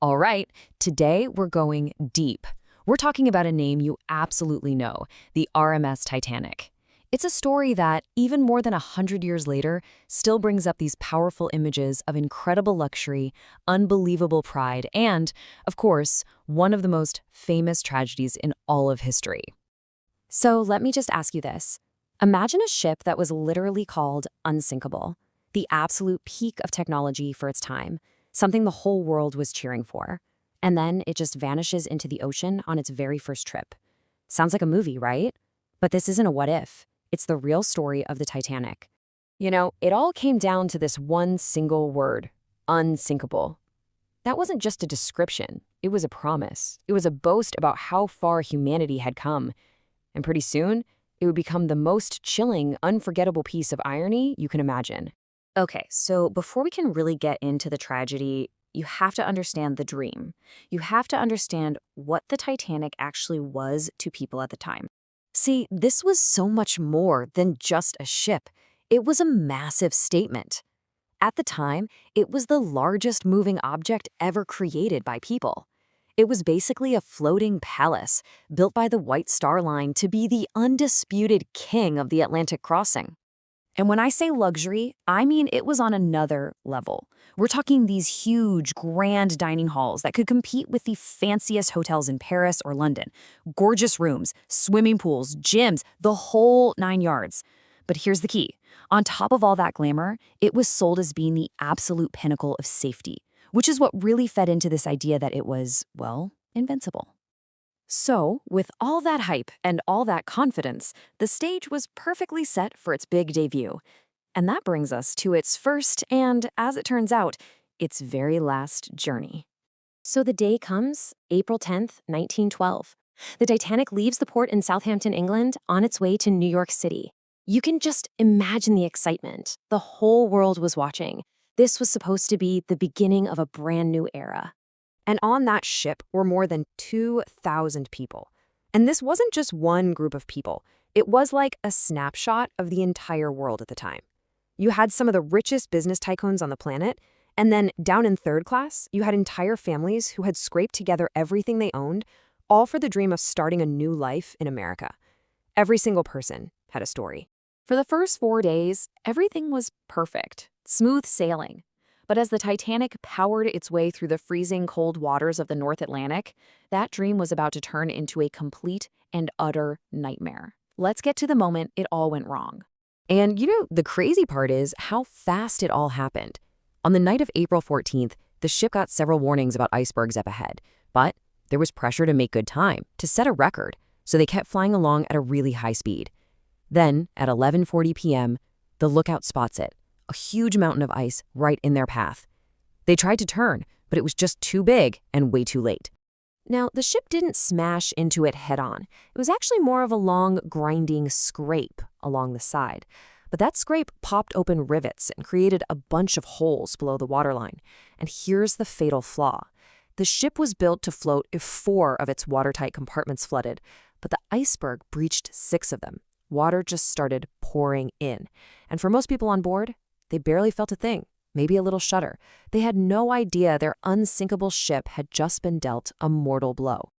All right, today we're going deep. We're talking about a name you absolutely know, the RMS Titanic. It's a story that, even more than 100 years later, still brings up these powerful images of incredible luxury, unbelievable pride, and, of course, one of the most famous tragedies in all of history. So let me just ask you this. Imagine a ship that was literally called Unsinkable, the absolute peak of technology for its time, something the whole world was cheering for. And then it just vanishes into the ocean on its very first trip. Sounds like a movie, right? But this isn't a what if. It's the real story of the Titanic. It all came down to this one single word, unsinkable. That wasn't just a description. It was a promise. It was a boast about how far humanity had come. And pretty soon, it would become the most chilling, unforgettable piece of irony you can imagine. Okay, so before we can really get into the tragedy, you have to understand the dream. You have to understand what the Titanic actually was to people at the time. See, this was so much more than just a ship. It was a massive statement. At the time, it was the largest moving object ever created by people. It was basically a floating palace built by the White Star Line to be the undisputed king of the Atlantic crossing. And when I say luxury, I mean it was on another level. We're talking these huge, grand dining halls that could compete with the fanciest hotels in Paris or London. Gorgeous rooms, swimming pools, gyms, the whole 9 yards. But here's the key. On top of all that glamour, it was sold as being the absolute pinnacle of safety, which is what really fed into this idea that it was, well, invincible. So, with all that hype and all that confidence, the stage was perfectly set for its big debut. And that brings us to its first and, as it turns out, its very last journey. So the day comes, April 10th, 1912. The Titanic leaves the port in Southampton, England, on its way to New York City. You can just imagine the excitement. The whole world was watching. This was supposed to be the beginning of a brand new era. And on that ship were more than 2,000 people. And this wasn't just one group of people. It was like a snapshot of the entire world at the time. You had some of the richest business tycoons on the planet, and then down in third class, you had entire families who had scraped together everything they owned, all for the dream of starting a new life in America. Every single person had a story. For the first 4 days, everything was perfect, smooth sailing. But as the Titanic powered its way through the freezing cold waters of the North Atlantic, that dream was about to turn into a complete and utter nightmare. Let's get to the moment it all went wrong. And the crazy part is how fast it all happened. On the night of April 14th, the ship got several warnings about icebergs up ahead. But there was pressure to make good time, to set a record, so they kept flying along at a really high speed. Then, at 11:40 p.m., the lookout spots it. A huge mountain of ice right in their path. They tried to turn, but it was just too big and way too late. Now, the ship didn't smash into it head-on. It was actually more of a long, grinding scrape along the side. But that scrape popped open rivets and created a bunch of holes below the waterline. And here's the fatal flaw. The ship was built to float if 4 of its watertight compartments flooded, but the iceberg breached 6 of them. Water just started pouring in. And for most people on board, they barely felt a thing, maybe a little shudder. They had no idea their unsinkable ship had just been dealt a mortal blow.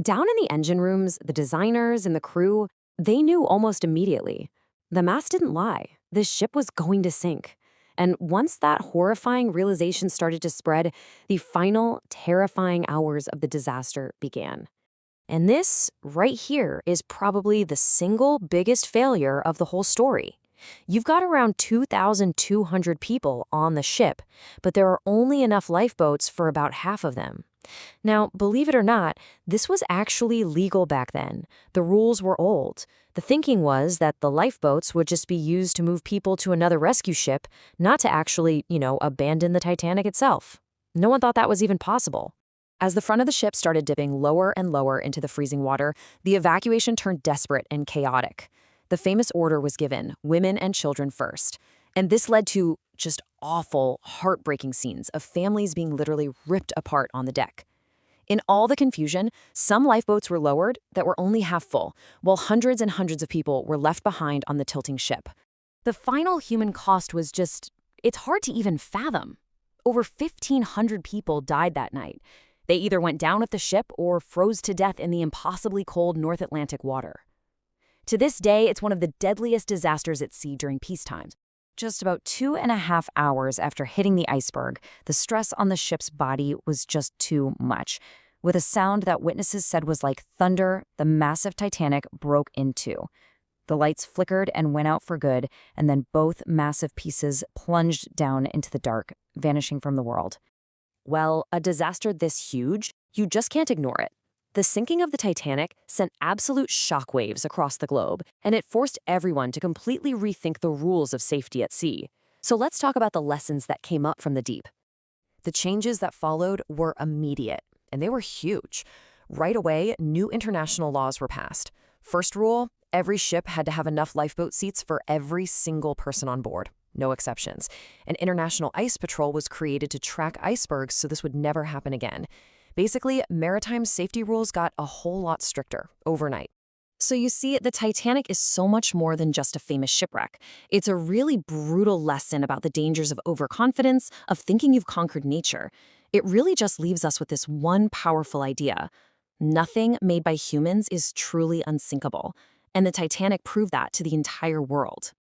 Down in the engine rooms, the designers and the crew, they knew almost immediately. The math didn't lie. This ship was going to sink. And once that horrifying realization started to spread, the final, terrifying hours of the disaster began. And this, right here, is probably the single biggest failure of the whole story. You've got around 2,200 people on the ship, but there are only enough lifeboats for about half of them. Now, believe it or not, this was actually legal back then. The rules were old. The thinking was that the lifeboats would just be used to move people to another rescue ship, not to actually, abandon the Titanic itself. No one thought that was even possible. As the front of the ship started dipping lower and lower into the freezing water, the evacuation turned desperate and chaotic. The famous order was given, women and children first. And this led to just awful, heartbreaking scenes of families being literally ripped apart on the deck. In all the confusion, some lifeboats were lowered that were only half full, while hundreds and hundreds of people were left behind on the tilting ship. The final human cost was it's hard to even fathom. Over 1,500 people died that night. They either went down with the ship or froze to death in the impossibly cold North Atlantic water. To this day, it's one of the deadliest disasters at sea during peacetime. Just about 2.5 hours after hitting the iceberg, the stress on the ship's body was just too much. With a sound that witnesses said was like thunder, the massive Titanic broke in two. The lights flickered and went out for good, and then both massive pieces plunged down into the dark, vanishing from the world. Well, a disaster this huge, you just can't ignore it. The sinking of the Titanic sent absolute shockwaves across the globe, and it forced everyone to completely rethink the rules of safety at sea. So let's talk about the lessons that came up from the deep. The changes that followed were immediate, and they were huge. Right away, new international laws were passed. First rule, every ship had to have enough lifeboat seats for every single person on board. No exceptions. An international ice patrol was created to track icebergs so this would never happen again. Basically, maritime safety rules got a whole lot stricter overnight. So you see, the Titanic is so much more than just a famous shipwreck. It's a really brutal lesson about the dangers of overconfidence, of thinking you've conquered nature. It really just leaves us with this one powerful idea. Nothing made by humans is truly unsinkable. And the Titanic proved that to the entire world.